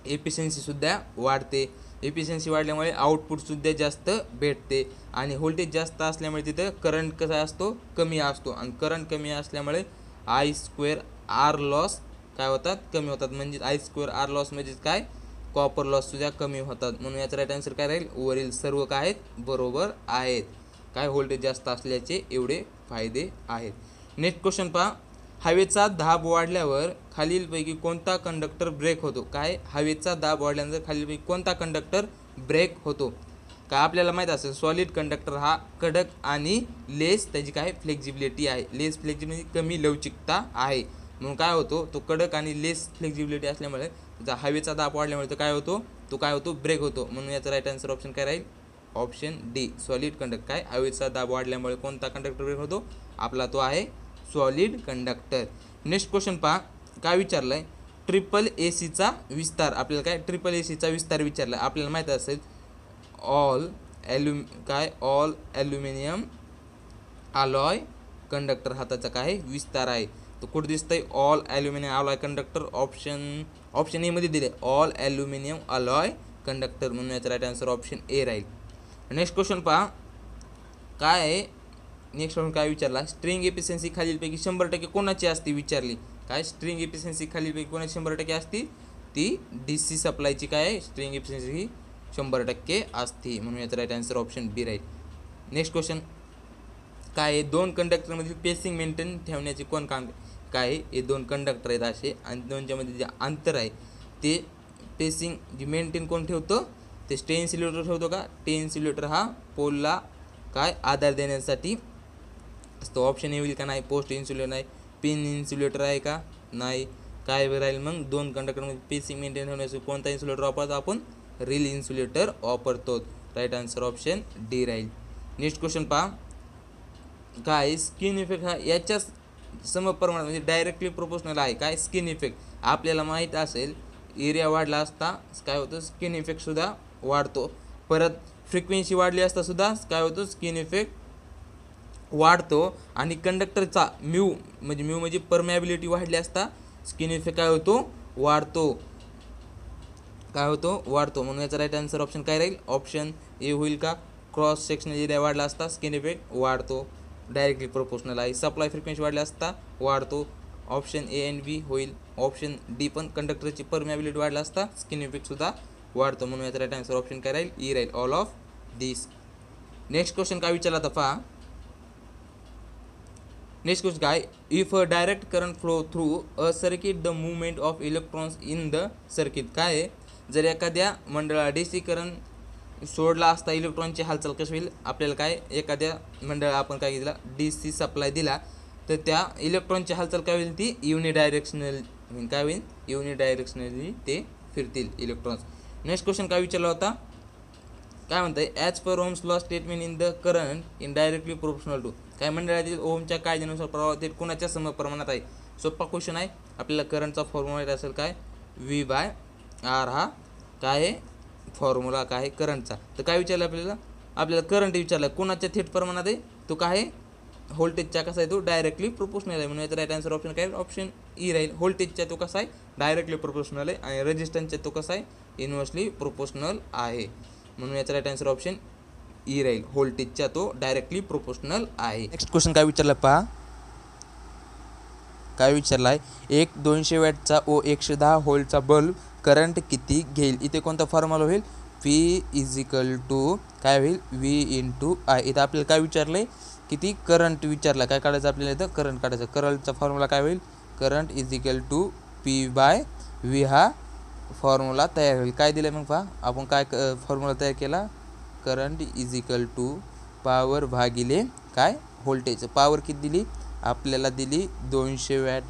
एफिशियन्सीसुद्धा वाढते. एफिशियन्सी वाढल्यामुळे आउटपुटसुद्धा जास्त भेटते. आणि व्होल्टेज जास्त असल्यामुळे तिथं करंट कसा असतो, कमी असतो. आणि करंट कमी असल्यामुळे I2R लॉस काय होतात, कमी होतात. म्हणजे I2R लॉस म्हणजेच काय, कॉपर लॉससुद्धा कमी होतात. म्हणून याचा राईट आन्सर काय राहील, वरील सर्व काय आहेत बरोबर आहेत. काय व्होल्टेज जास्त असल्याचे एवढे फायदे आहेत. नेक्स्ट क्वेश्चन पहा, हवेचा दाब वाढल्यावर खालीलपैकी कोणता कंडक्टर ब्रेक होतो. काय हवेचा दाब वाढल्यानंतर खालीलपैकी कोणता कंडक्टर ब्रेक होतो. काय आपल्याला माहीत असेल सॉलिड कंडक्टर हा कडक आणि लेस त्याची काय फ्लेक्झिबिलिटी आहे, लेस फ्लेक्झिबिलिटी कमी लवचिकता आहे. म्हणून काय होतो, तो कडक आणि लेस फ्लेक्झिबिलिटी असल्यामुळे त्याचा हवेचा दाब वाढल्यामुळे तो काय होतो ब्रेक होतो. म्हणून याचा राईट आन्सर ऑप्शन काय राहील, ऑप्शन डी सॉलिड कंडक्टर. काय हवेचा दाब वाढल्यामुळे कोणता कंडक्टर ब्रेक होतो, आपला तो आहे सॉलिड कंडक्टर. नेक्स्ट क्वेश्चन पहा काय विचारलं आहे, ट्रिपल एसीचा विस्तार. आपल्याला काय ट्रिपल एसीचा विस्तार विचारला. आपल्याला माहीत असेल ऑल ॲल्युमिनियम अलॉय कंडक्टर हा त्याचा काय विस्तार आहे. तो कुठं दिसतंय, all aluminium alloy conductor. Option A मध्ये दिले ऑल ॲल्युमिनियम अलॉय कंडक्टर. म्हणून याचा राईट आन्सर ऑप्शन ए राहील. नेक्स्ट क्वेश्चन पहा काय आहे, नेक्स्ट क्वेश्चन काय विचारला, स्ट्रिंग एफिशियन्सी खालीलपैकी 100% कोणाची असते विचारली. काय स्ट्रिंग एफिशियन्सी खालीलपैकी कोणाची 100% असती, ती DC सप्लायची काय आहे स्ट्रिंग एफिशियन्सी ही 100% असते. म्हणून याचा राईट आन्सर ऑप्शन बी राहील. नेक्स्ट क्वेश्चन काय आहे, दोन कंडक्टरमधील पेसिंग मेंटेन ठेवण्याचे कोण काम. काय हे दोन कंडक्टर आहेत असे आणि दोनच्यामध्ये जे अंतर आहे ते पेसिंग जी मेंटेन कोण ठेवतं, ते स्टे इन्सुलेटर ठेवतो. का टे इन्सुलेटर हा पोलला काय आधार देण्यासाठी असतो. ऑप्शन येईल का नाही, पोस्ट इन्सुलेटर नाही, पिन इन्सुलेटर आहे का नाही. काय राहील मग, दोन कंडक्टरमध्ये पेसिंग मेंटेन ठेवण्यासाठी कोणता इन्सुलेटर वापरतो आपण, रील इन्सुलेटर वापरतो. राईट आन्सर ऑप्शन डी राहील. नेक्स्ट क्वेश्चन पहा काय स्किन इफेक्ट हा याच्या समप्रमाणात म्हणजे डायरेक्टली प्रोपोर्शनल आहे. काय स्किन इफेक्ट आपल्याला माहीत असेल, एरिया वाढला असता काय होतं, स्किन इफेक्टसुद्धा वाढतो. परत फ्रिक्वेन्सी वाढली असता सुद्धा काय होतं, स्किन इफेक्ट वाढतो. आणि कंडक्टरचा म्यू म्हणजे परमॅबिलिटी वाढली असता स्किन इफेक्ट काय होतो, वाढतो. म्हणून याचा राईट आन्सर ऑप्शन काय राहील, ऑप्शन ए होईल. का क्रॉस सेक्शनल एरिया वाढला असता स्किन इफेक्ट वाढतो, डायरेक्टली प्रोपोर्शनल आहे. सप्लाय फ्रिक्वेन्सी वाढली असता वाढतो, ऑप्शन ए अँड बी होईल. ऑप्शन डी पण कंडक्टरची परमॅबिलिटी वाढला असता स्किन इफेक्टसुद्धा वाढतो. म्हणून याचा राईट आन्सर ऑप्शन काय राहील, ई राहील, all of this. Next question काय विचारला तर पहा, नेक्स्ट क्वेश्चन काय, if a direct current flow through a circuit the movement of electrons in the circuit. काय आहे, जर एखाद्या मंडळाला DC करंट सोडला असता इलेक्ट्रॉनची हालचाल कशी होईल. आपल्याला काय एखाद्या मंडळाला आपण काय दिला DC सप्लाय दिला तर त्या इलेक्ट्रॉनची हालचाल काय होईल, ती युनिडायरेक्शनल काय होईल, युनिडायरेक्शनली ते फिरतील इलेक्ट्रॉन्स. नेक्स्ट क्वेश्चन काय विचारला होता, काय म्हणतंय, as per ohm's law statement in the current in directly proportional to. काय मंडळातील ओमच्या कायद्यानुसार प्रवाह ते कोणाच्या समप्रमाणात आहे. सोपा क्वेश्चन आहे. आपल्याला करंटचा फॉर्म्युला असेल काय V/R हा काय आहे फॉर्म्युला काय आहे करंटचा. तर काय विचारलं आपल्याला करंट विचारला कोणाच्या थेट प्रमाणात आहे, तो काय आहे व्होल्टेजच्या कसा आहे, तो डायरेक्टली प्रोपोर्शनल आहे. म्हणून याचा राईट आन्सर ऑप्शन काय ऑप्शन ई राहील. व्होल्टेजच्या तो कसा आहे डायरेक्टली प्रोपोर्शनल आहे आणि रेजिस्टन्सच्या तो कसा आहे इन्व्हर्सली प्रोपोर्शनल आहे. म्हणून याचा राईट आन्सर ऑप्शन ई राहील. व्होल्टेजच्या तो डायरेक्टली प्रोपोर्शनल आहे. नेक्स्ट क्वेश्चन काय विचारलं पहा, काय विचारला आहे, एक 200 वॅटचा व 110 व्होल्टचा बल्ब करंट किती घेईल. इथे कोणता फॉर्म्युला होईल, P = काय होईल V/I. इथं आपल्याला काय विचारलं आहे, किती करंट विचारला. काय काढायचं आपल्याला, इथं करंट काढायचं. करंटचा फॉर्म्युला काय होईल, करंट = P/I. व्ही हा फॉर्म्युला तयार होईल. काय दिलं मग पहा आपण काय फॉर्म्युला तयार केला, current is equal to power भागिले काय व्होल्टेज. पॉवर किती दिली आपल्याला, दिली 200 वॅट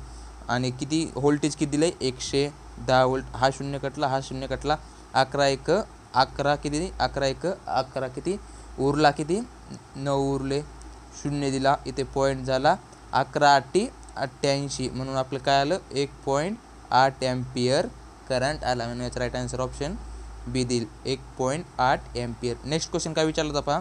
आणि किती व्होल्टेज किती दिलं 110 वोल्ट. हा शून्य कटला, हा शून्य कटला, 11 एक 11 किती 11 एक 11 किती उरला, किती 9 उरले, शून्य दिला इथे पॉईंट झाला, 11 8 88 म्हणून आपलं काय आलं 1.8 एम्पियर करंट आला. म्हणून याचा राईट आन्सर ऑप्शन बी देईल 1.8 एम्पियर. नेक्स्ट क्वेश्चन काय विचारला होता पहा,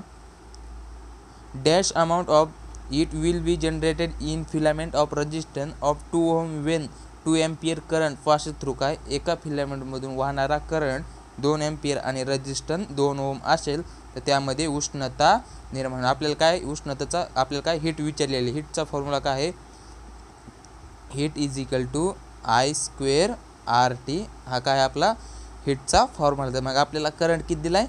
dash amount of it will be generated in filament of resistance of 2 ohm Wien 2 ampere current pass through. काय एका फिलामेंटमधून वाहणारा करंट 2 एम्पियर आणि रेजिस्टन्स 2 ओहम असेल तर त्यामध्ये उष्णता निर्माण. आपल्याला काय उष्णतेचा आपल्याला काय हीट विचारलेली, हीटचा फॉर्म्युला काय आहे, heat is equal to I square RT. हा काय आपला हीटचा फॉर्म्युला. तर मग आपल्याला करंट किती दिला आहे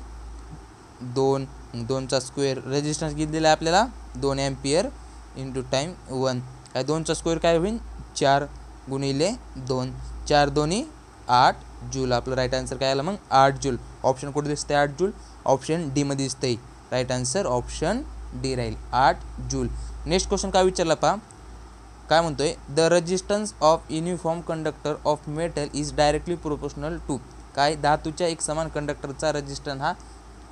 2, 2चा स्क्वेअर, रेजिस्टन्स किती दिला आहे आपल्याला 2 एम्पियर इंटू टाईम 1. काय 2चा स्क्वेअर काय होईल 4 गुणिले 2, 4 दोन्ही 8 जूल. आपलं राईट आन्सर काय आलं मग 8 जूल. ऑप्शन कुठे दिसतंय 8 जूल, ऑप्शन डी मध्ये दिसतंय. राईट आन्सर ऑप्शन डी राहील 8 जूल. नेक्स्ट क्वेश्चन काय विचारला पहा, काय म्हणतोय, the resistance of uniform conductor of metal is directly proportional to. काय धातूच्या एक समान कंडक्टरचा रेजिस्टन्स हा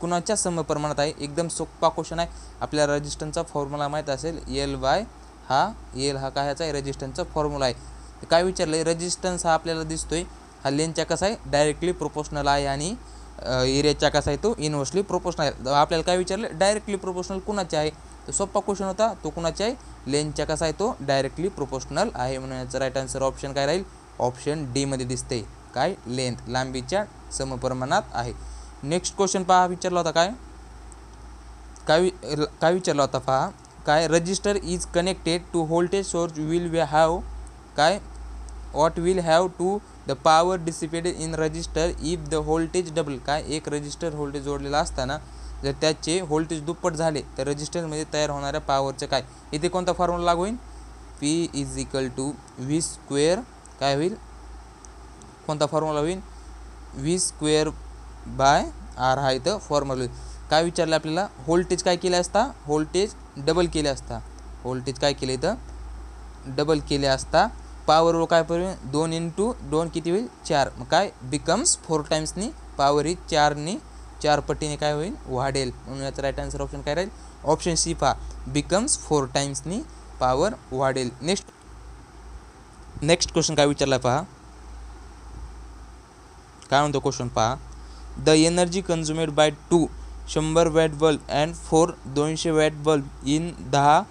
कुणाच्या समप्रमाणात आहे. एकदम सोपा क्वेश्चन आहे. आपल्याला रेजिस्टन्सचा फॉर्म्युला माहीत असेल, एल हा कायचा आहे रेजिस्टन्सचा फॉर्म्युला आहे. काय विचारलं आहे, रेजिस्टन्स हा आपल्याला दिसतोय हा लेनच्या कसा आहे डायरेक्टली प्रोपोर्शनल आहे आणि एरियाच्या कसा आहे तो इनव्हर्सली प्रोपोर्शनल आहे. आपल्याला काय विचारलं डायरेक्टली प्रोपोर्शनल कुणाचे आहे, तर सोपा क्वेश्चन होता, तो कुणाचा आहे लेनच्या कसा आहे तो डायरेक्टली प्रोपोर्शनल आहे. म्हणून याचा राईट आन्सर ऑप्शन काय राहील ऑप्शन डी मध्ये दिसते. काय लेंथ लांबीच्या समप्रमाणात आहे. नेक्स्ट क्वेश्चन पहा विचारला होता काय विचारला होता पहा, काय resistor is connected to voltage source will have काय what will have to the power dissipated in resistor if the voltage double. काय एक रजिस्टर व्होल्टेज जोडलेला असताना जर त्याचे व्होल्टेज दुप्पट झाले तर रजिस्टरमध्ये तयार होणाऱ्या पॉवरचे काय, इथे कोणता फॉर्म्युला लागू होईल, P is equal to V square काय होईल, कोणता फॉर्म्युला होईल व्ही स्क्वेअर बाय आर हा इथं फॉर्म्युला होईल. काय विचारलं आपल्याला, व्होल्टेज काय केले असता, व्होल्टेज डबल केले असता, व्होल्टेज काय केले इथं डबल केले असता, पॉवर काय पडेल 2 इंटू 2 किती होईल 4. मग काय बिकम्स 4 टाइम्सनी पॉवर ही 4 पटीने काय होईल वाढेल. म्हणून याचा राईट आन्सर ऑप्शन काय राहील ऑप्शन सी पहा, बिकम्स 4 टाइम्सनी पॉवर वाढेल. नेक्स्ट क्वेश्चन काय विचारला पहा, काय म्हणतो क्वेश्चन पहा, the energy consumed by 2 100 watt bulb and 4 200 watt bulb in 10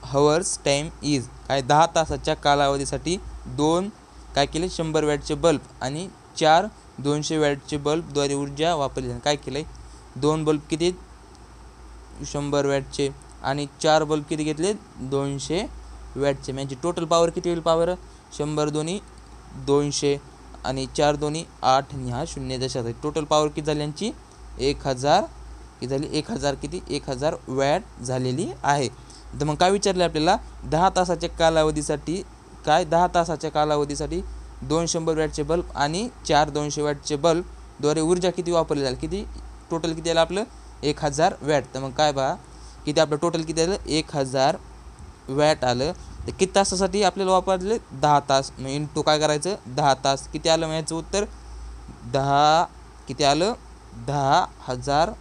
hours time is. काय 10 तासाच्या कालावधीसाठी 2 काय केले 100 वॅटचे बल्ब आणि 4 200 वॅटचे बल्बद्वारे ऊर्जा वापरली. काय केलं 2 बल्ब किती 100 वॅटचे आणि 4 बल्ब किती घेतले 200 वॅटचे. म्हणजे टोटल पॉवर किती होईल, पॉवर 100 दोन्ही 200 आणि 4 दोन्ही 8 आणि हा 0 दशाचा. टोटल पॉवर किती झाली यांची 1000 किती झाली 1000 किती 1000 वॅट झालेली आहे. तर मग काय विचारले आपल्याला 10 तासाच्या कालावधीसाठी, काय 10 तासाच्या कालावधीसाठी 2 100 वॅटचे बल्ब आणि 4 200 वॅटचे बल्बद्वारे ऊर्जा किती वापरली जाईल, किती टोटल किती आलं आपलं 1000 वॅट. तर मग काय बघा किती आपलं टोटल किती आलं 1000 वॅट आलं. तर किती तासासाठी आपल्याला वापरले 10 तास. मग इंटू काय करायचं 10 तास किती आलं, मग याचं उत्तर 10 किती आलं 10,000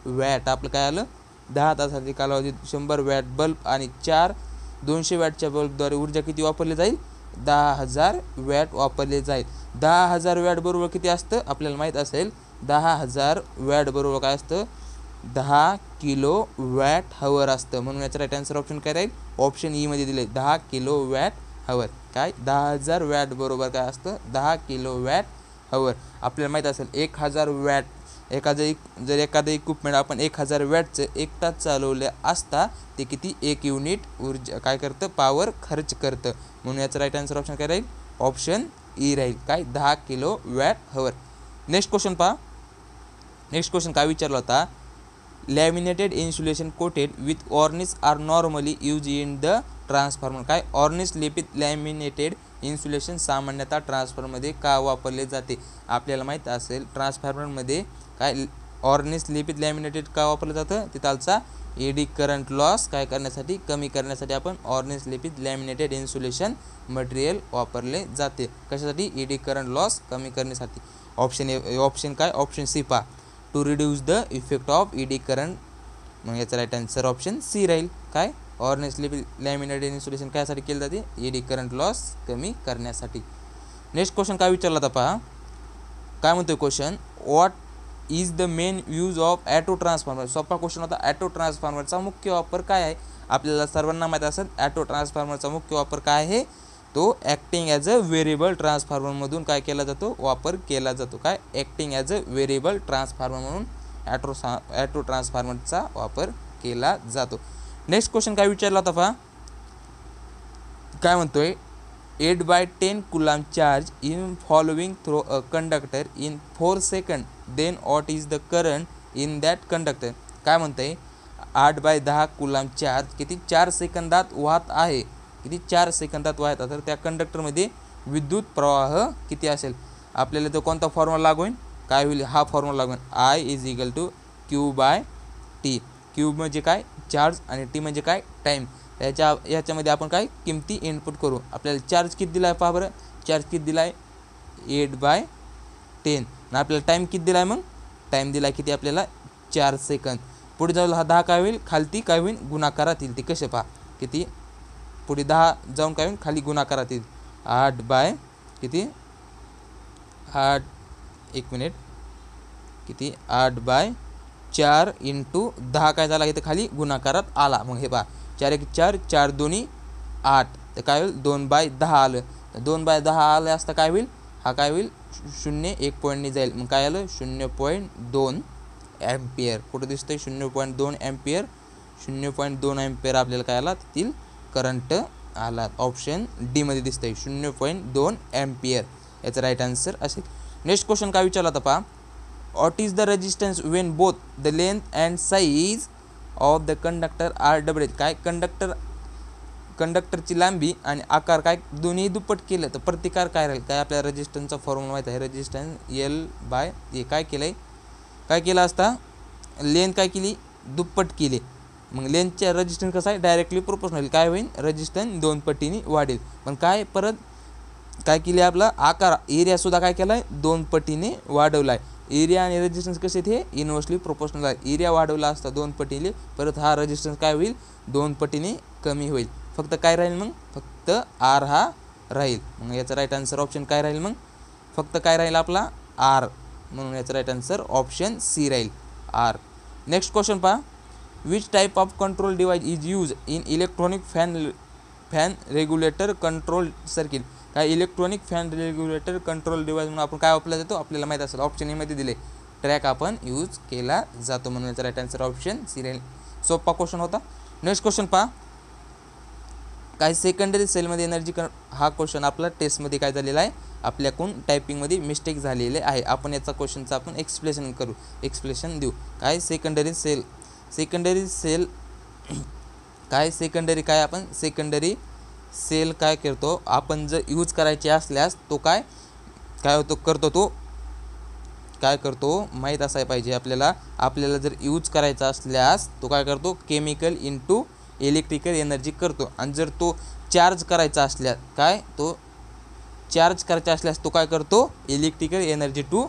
वॅट. आपलं काय आलं 10 तासासाठी कालावधीत 100 वॅट बल्ब आणि 4 200 वॅटच्या बल्बद्वारे ऊर्जा किती वापरली जाईल 10,000 वॅट वापरले जाईल. 10,000 वॅट बरोबर किती असतं आपल्याला माहीत असेल, 10,000 वॅट बरोबर काय असतं 10 किलो वॅट हवर असतं. म्हणून याचा राईट आन्सर ऑप्शन काय राहील ऑप्शन ई मध्ये दिले 10 किलो वॅट हवर. काय 10,000 वॅट बरोबर काय असतं 10 किलो वॅट हवर. आपल्याला माहीत असेल 1000 वॅट जर एखादं इक्विपमेंट आपण 1000 वॅटचं 1 तास चालवले असता ते किती 1 युनिट ऊर्जा काय करतं पॉवर खर्च करतं. म्हणून याचा राईट आन्सर ऑप्शन काय राहील ऑप्शन ई राहील. काय 10 kilo watt hour. Next question पहा, नेक्स्ट क्वेश्चन काय विचारला होता, laminated insulation coated with varnish are normally use in the transformer. काय ऑर्निश लेपित लॅमिनेटेड इन्सुलेशन सामान्यतः ट्रान्सफॉर्मरमध्ये का वापरले जाते? आपल्याला माहीत असेल ट्रान्सफॉर्मरमध्ये काय ऑर्नेस लेपित लॅमिनेटेड का वापरलं जातं? तिथालचा एडी करंट लॉस काय करण्यासाठी, कमी करण्यासाठी आपण ऑर्नेस लेपित लॅमिनेटेड इन्सुलेशन मटेरियल वापरले जाते. कशासाठी? एडी करंट लॉस कमी करण्यासाठी. ऑप्शन काय? ऑप्शन सी पहा, to reduce the effect of eddy current. मग याचा राईट आन्सर ऑप्शन सी राहील. काय? ऑर्नेस लेपित लॅमिनेटेड इन्सुलेशन कायसाठी केलं जाते? एडी करंट लॉस कमी करण्यासाठी. नेक्स्ट क्वेश्चन काय विचारला होता पहा. काय म्हणतोय question, what is the main use of auto transformer. सोपा क्वेश्चन होता. ॲटो ट्रान्सफॉर्मरचा मुख्य वापर काय आहे? आपल्याला सर्वांना माहीत असेल ॲटो ट्रान्सफॉर्मरचा मुख्य वापर काय आहे? तो ॲक्टिंग ॲज अ व्हेरिएबल ट्रान्सफॉर्मरमधून काय केला जातो? वापर केला जातो. काय? Acting as a variable transformer म्हणून ॲटो ट्रान्सफॉर्मरचा वापर केला जातो. नेक्स्ट क्वेश्चन काय विचारला होता पहा. काय म्हणतोय, 8/10 coulomb charge in following through a conductor in 4 second, then what is the current in that conductor. काय म्हणतंय, 8/10 कुलाम चार्ज किती 4 सेकंदात वाहत आहे. किती 4 सेकंदात वाहत आहे. तर त्या कंडक्टरमध्ये विद्युत प्रवाह किती असेल? आपल्याला तो कोणता फॉर्म्युला लागू होईल? काय होईल? हा फॉर्म्युला लागू होईल, I = Q/T. Q म्हणजे काय? चार्ज आणि T म्हणजे काय? टाईम. याच्यामध्ये आपण काय किमती इनपुट करू. आपल्याला चार्ज किती दिला आहे पहा बरं. चार्ज किती दिला आहे? 8/10. आणि आपल्याला टाईम किती दिला आहे? मग टाईम दिला आहे किती आपल्याला? 4 सेकंद. पुढे जाऊन हा 10 काय होईल? खालती काय होईल? गुणाकारात येईल. ते कसे पहा. किती पुढे 10 जाऊन काय होईल? खाली गुणाकारात येईल. 8 किती 8 1 मिनिट किती 8/4 × 10 काय झाला? इथं खाली गुणाकारात आला. मग हे पहा 4 1 4, 4 2 8. तर काय होईल? 2/10 आलं. तर 2/10 आलं असता काय होईल? हा काय होईल? 0 1 पॉईंटने जाईल. मग काय आलं? 0.2 ॲम्पियर. कुठं दिसतंय? 0.2 ॲम्पियर. 0.2 ॲम्पियर आपल्याला काय आला? तिथील करंट आला. ऑप्शन डी मध्ये दिसतंय 0.2 ॲम्पियर. याचा राईट आन्सर असेल. नेक्स्ट क्वेश्चन काय विचारला होता पहा. What is the resistance when both the length and size of the conductor are double. काय कंडक्टरची लांबी आणि आकार काय दोन्ही दुप्पट केलं तर प्रतिकार काय राहील? काय आपल्याला रेजिस्टन्सचा फॉर्म्युला माहीत आहे. Resistance L/A. काय केलं आहे? काय केलं असता? लेंथ काय केली? दुप्पट केली. मग लेंथच्या रेजिस्टन्स कसं आहे? Directly proportional. काय होईल? रेजिस्टन्स 2 पटीने वाढेल. पण काय परत काय केली? आपला आकार एरियासुद्धा काय केला आहे? 2 पटीने वाढवला आहे. एरिया आणि रेजिस्टन्स कसे ते इनव्हर्सली प्रोपोर्शनल आहे. एरिया वाढवला असता 2 पटीने, परत हा रेजिस्टन्स काय होईल? 2 पटीने कमी होईल. फक्त काय राहील मग? फक्त आर हा राहील. मग याचा राईट आन्सर ऑप्शन काय राहील? मग फक्त काय राहील आपला? आर. म्हणून याचा राईट आन्सर ऑप्शन सी राहील, आर. नेक्स्ट क्वेश्चन पहा. Which type of control device is use in electronic fan regulator control circuit. काय electronic fan regulator control device म्हणून आपण काय वापरला जातो? आपल्याला माहीत असेल. ऑप्शन एमध्ये दिले ट्रॅक आपण यूज केला जातो. म्हणून याचा राईट आन्सर ऑप्शन सी राहील. सोपा क्वेश्चन होता. नेक्स्ट क्वेश्चन पहा. काय सेकंडरी सेलमध्ये एनर्जी हा क्वेश्चन आपला टेस्टमध्ये काय झालेला आहे? आपल्याकडून टायपिंगमध्ये मिस्टेक झालेले आहे. आपण याचा क्वेश्चनचं आपण एक्सप्लेनेशन देऊ. काय सेकंडरी सेल काय सेकंडरी काय आपण सेकंडरी सेल काय करतो? आपण जर यूज करायचे असल्यास तो काय होतो करतो? तो काय करतो माहीत असायला पाहिजे आपल्याला. आपल्याला जर यूज करायचा असल्यास तो काय करतो? केमिकल इंटू इलेक्ट्रिकल एनर्जी करतो. आणि जर तो चार्ज करायचा असल्यास काय तो चार्ज करायचा असल्यास तो काय करतो? Electrical energy to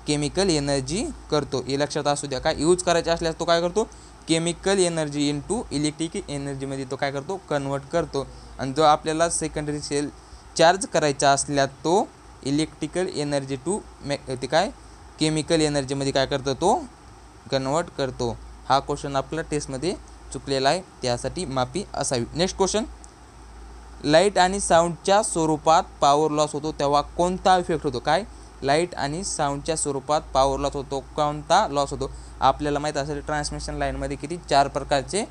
chemical energy करतो. हे लक्षात असू द्या. काय यूज करायचे असल्यास तो काय करतो? केमिकल एनर्जी इंटू इलेक्ट्रिकल एनर्जीमध्ये तो काय करतो? कन्वर्ट करतो. आणि जो आपल्याला सेकंडरी सेल चार्ज करायचा असल्यास तो इलेक्ट्रिकल एनर्जी टू ते काय केमिकल एनर्जीमध्ये काय करतो? तो कन्वर्ट करतो. हा क्वेश्चन आपला टेस्टमध्ये चुकलेला आहे, त्यासाठी माफी असावी. Next question. लाईट आणि साऊंडच्या स्वरूपात पॉवर लॉस होतो तेव्हा कोणता इफेक्ट होतो? काय लाईट आणि साऊंडच्या स्वरूपात पॉवर लॉस होतो, कोणता लॉस होतो? आपल्याला माहीत असेल ट्रान्समिशन लाईनमध्ये किती 4 प्रकारचे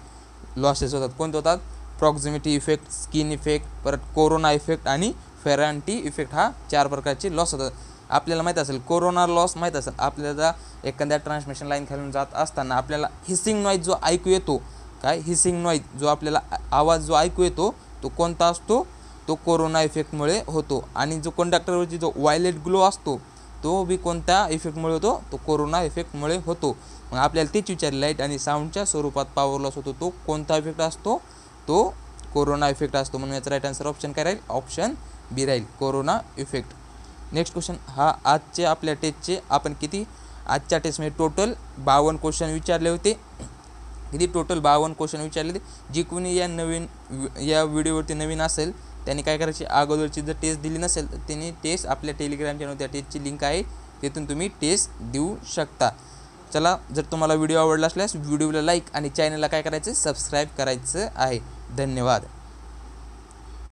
लॉसेस होतात. कोणते होतात? प्रॉक्झिमिटी इफेक्ट, स्किन इफेक्ट, परत कोरोना इफेक्ट आणि फेरांटी इफेक्ट. हा 4 प्रकारचे लॉस होतात. आपल्याला माहीत असेल कोरोना लॉस माहीत असेल. आपल्याला एखाद्या ट्रान्समिशन लाईन खालून जात असताना आपल्याला हिसिंग नॉईज जो ऐकू येतो, काय हिसिंग नॉईज जो आपल्याला आवाज जो ऐकू येतो तो कोणता असतो? तो कोरोना इफेक्टमुळे होतो. आणि जो कंडक्टरवरची जो व्हायलेट ग्लो असतो तो बी कोणत्या इफेक्टमुळे होतो, तो कोरोना इफेक्टमुळे होतो. मग आपल्याला तेच विचारले, लाईट आणि साऊंडच्या स्वरूपात पॉवर लॉस होतो तो कोणता इफेक्ट असतो, तो कोरोना इफेक्ट असतो. म्हणून याचा राईट आन्सर ऑप्शन काय राहील, ऑप्शन बी राहील, कोरोना इफेक्ट. नेक्स्ट क्वेश्चन, हा आजचे आपल्या टेस्टचे आपण किती, आजच्या टेस्टमध्ये टोटल 52 क्वेश्चन विचारले होते. किती, टोटल 52 क्वेश्चन विचारले होते. जी कोणी या व्हिडिओवरती नवीन असेल त्यांनी काय करायची, अगोदरची जर टेस्ट दिली नसेल तर त्यांनी टेस्ट आपल्या टेलिग्राम चॅनल, त्या टेस्टची लिंक आहे तिथून तुम्ही टेस्ट देऊ शकता. चला, जर तुम्हाला व्हिडिओ आवडला असल्यास व्हिडिओला लाईक आणि चॅनलला काय करायचं, सबस्क्राईब करायचं आहे. धन्यवाद.